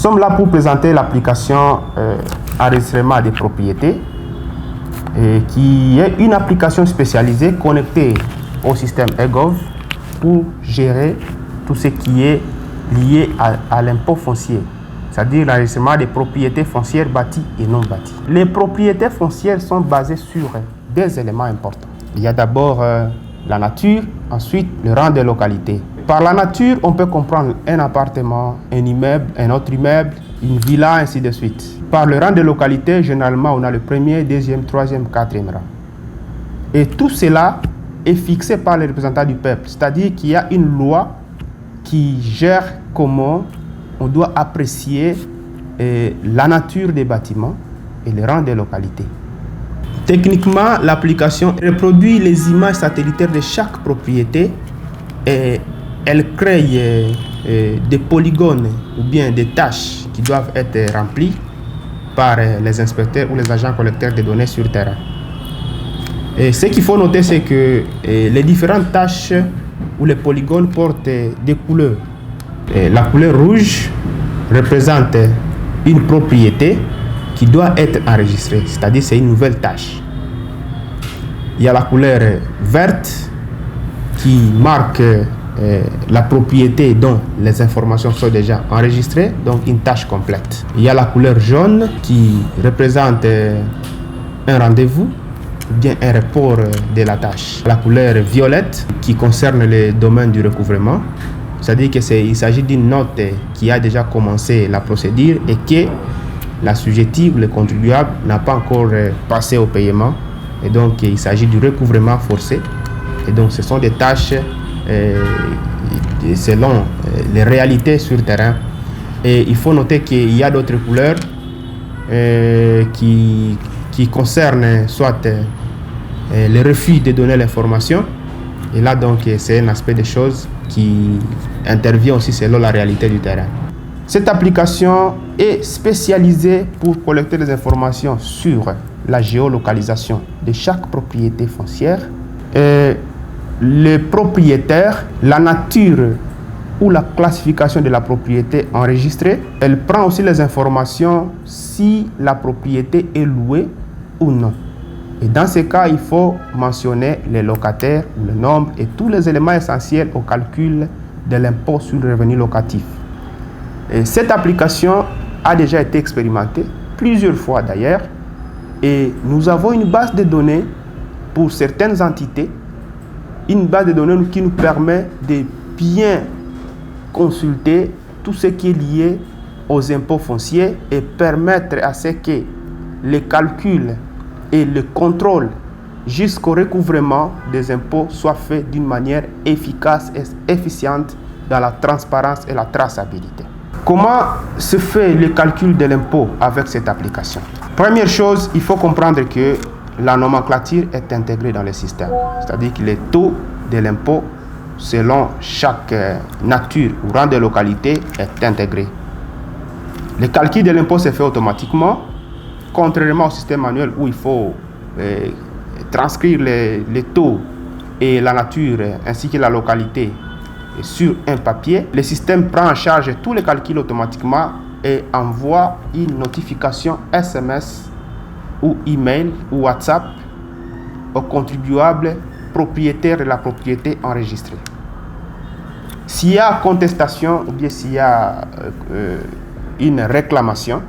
sommes là pour présenter l'application enregistrement des propriétés, qui est une application spécialisée connectée au système eGov pour gérer tout ce qui est lié à l'impôt foncier, c'est-à-dire l'enregistrement des propriétés foncières bâties et non bâties. Les propriétés foncières sont basées sur des éléments importants. Il y a d'abord la nature, ensuite le rang de localité. Par la nature, on peut comprendre un appartement, un immeuble, un autre immeuble, une villa, ainsi de suite. Par le rang de localité, généralement, on a le premier, deuxième, troisième, quatrième rang. Et tout cela est fixé par les représentants du peuple, c'est-à-dire qu'il y a une loi qui gère comment on doit apprécier la nature des bâtiments et le rang des localités. Techniquement, l'application reproduit les images satellitaires de chaque propriété et elle crée des polygones ou bien des tâches qui doivent être remplies par les inspecteurs ou les agents collecteurs de données sur terrain. Et ce qu'il faut noter, c'est que les différentes tâches ou les polygones portent des couleurs. La couleur rouge représente une propriété qui doit être enregistrée, c'est-à-dire c'est une nouvelle tâche. Il y a la couleur verte qui marque la propriété dont les informations sont déjà enregistrées, donc une tâche complète. Il y a la couleur jaune qui représente un rendez-vous ou bien un report de la tâche. La couleur violette qui concerne le domaine du recouvrement, c'est-à-dire qu'il s'agit d'une note qui a déjà commencé la procédure et que l'assujetti ou le contribuable n'a pas encore passé au paiement. Et donc, il s'agit du recouvrement forcé. Et donc, ce sont des tâches selon les réalités sur terrain. Et il faut noter qu'il y a d'autres couleurs qui concernent soit le refus de donner l'information. Et là, donc, c'est un aspect des choses qui intervient aussi selon la réalité du terrain. Cette application est spécialisée pour collecter des informations sur la géolocalisation de chaque propriété foncière, le propriétaire, la nature ou la classification de la propriété enregistrée. Elle prend aussi les informations si la propriété est louée ou non. Et dans ces cas, il faut mentionner les locataires, le nombre et tous les éléments essentiels au calcul de l'impôt sur le revenu locatif. Et cette application a déjà été expérimentée plusieurs fois d'ailleurs. Et nous avons une base de données pour certaines entités, une base de données qui nous permet de bien consulter tout ce qui est lié aux impôts fonciers et permettre à ce que les calculs et le contrôle jusqu'au recouvrement des impôts soient faits d'une manière efficace et efficiente dans la transparence et la traçabilité. Comment se fait le calcul de l'impôt avec cette application? Première chose, il faut comprendre que la nomenclature est intégrée dans le système. C'est-à-dire que les taux de l'impôt, selon chaque nature ou rang de localité, est intégré. Le calcul de l'impôt se fait automatiquement, contrairement au système manuel où il faut transcrire les taux et la nature ainsi que la localité sur un papier. Le système prend en charge tous les calculs automatiquement et envoie une notification SMS ou email ou WhatsApp au contribuable propriétaire de la propriété enregistrée. S'il y a contestation ou bien s'il y a une réclamation,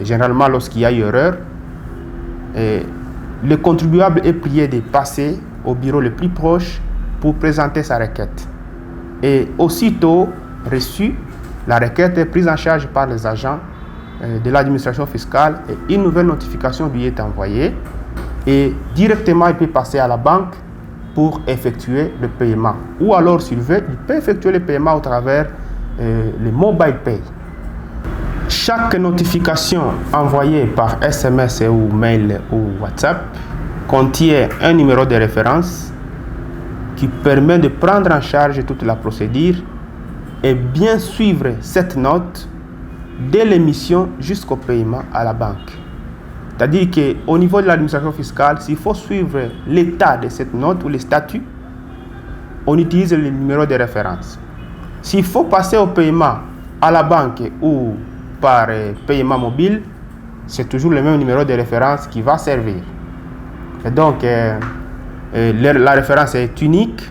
généralement lorsqu'il y a eu erreur, le contribuable est prié de passer au bureau le plus proche pour présenter sa requête. Et aussitôt reçue, la requête est prise en charge par les agents de l'administration fiscale et une nouvelle notification lui est envoyée et directement il peut passer à la banque pour effectuer le paiement. Ou alors s'il veut, il peut effectuer le paiement au travers le mobile pay. Chaque notification envoyée par SMS ou mail ou WhatsApp contient un numéro de référence qui permet de prendre en charge toute la procédure et bien suivre cette note dès l'émission jusqu'au paiement à la banque. C'est-à-dire qu'au niveau de l'administration fiscale, s'il faut suivre l'état de cette note ou les statuts, on utilise le numéro de référence. S'il faut passer au paiement à la banque ou par paiement mobile, c'est toujours le même numéro de référence qui va servir. Et donc, la référence est unique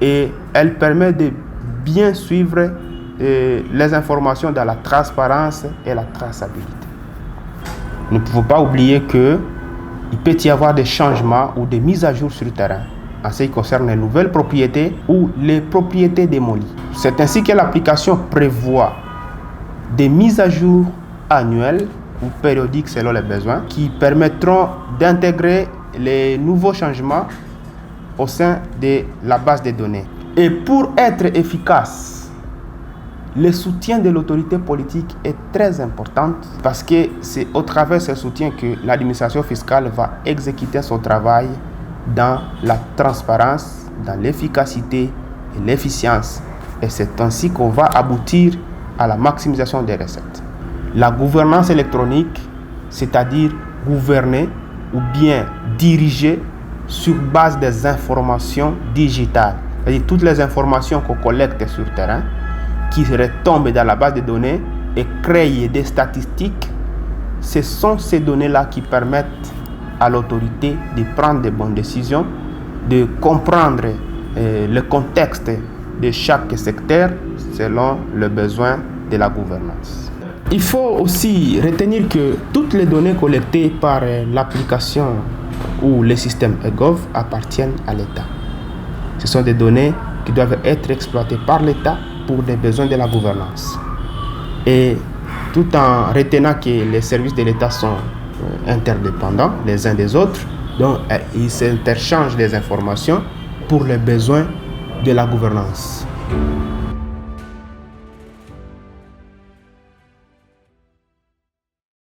et elle permet de bien suivre les informations dans la transparence et la traçabilité. Nous ne pouvons pas oublier qu'il peut y avoir des changements ou des mises à jour sur le terrain en ce qui concerne les nouvelles propriétés ou les propriétés démolies. C'est ainsi que l'application prévoit des mises à jour annuelles ou périodiques selon les besoins qui permettront d'intégrer les nouveaux changements au sein de la base de données. Et pour être efficace, le soutien de l'autorité politique est très important parce que c'est au travers de ce soutien que l'administration fiscale va exécuter son travail dans la transparence, dans l'efficacité et l'efficience. Et c'est ainsi qu'on va aboutir à la maximisation des recettes. La gouvernance électronique, c'est-à-dire gouverner ou bien diriger sur base des informations digitales. C'est-à-dire toutes les informations qu'on collecte sur le terrain, qui retombent dans la base de données et créent des statistiques. Ce sont ces données-là qui permettent à l'autorité de prendre de bonnes décisions, de comprendre le contexte de chaque secteur selon le besoin de la gouvernance. Il faut aussi retenir que toutes les données collectées par l'application ou le système eGov appartiennent à l'État. Ce sont des données qui doivent être exploitées par l'État pour les besoins de la gouvernance. Et tout en retenant que les services de l'État sont interdépendants les uns des autres, donc ils s'interchangent des informations pour les besoins de la gouvernance.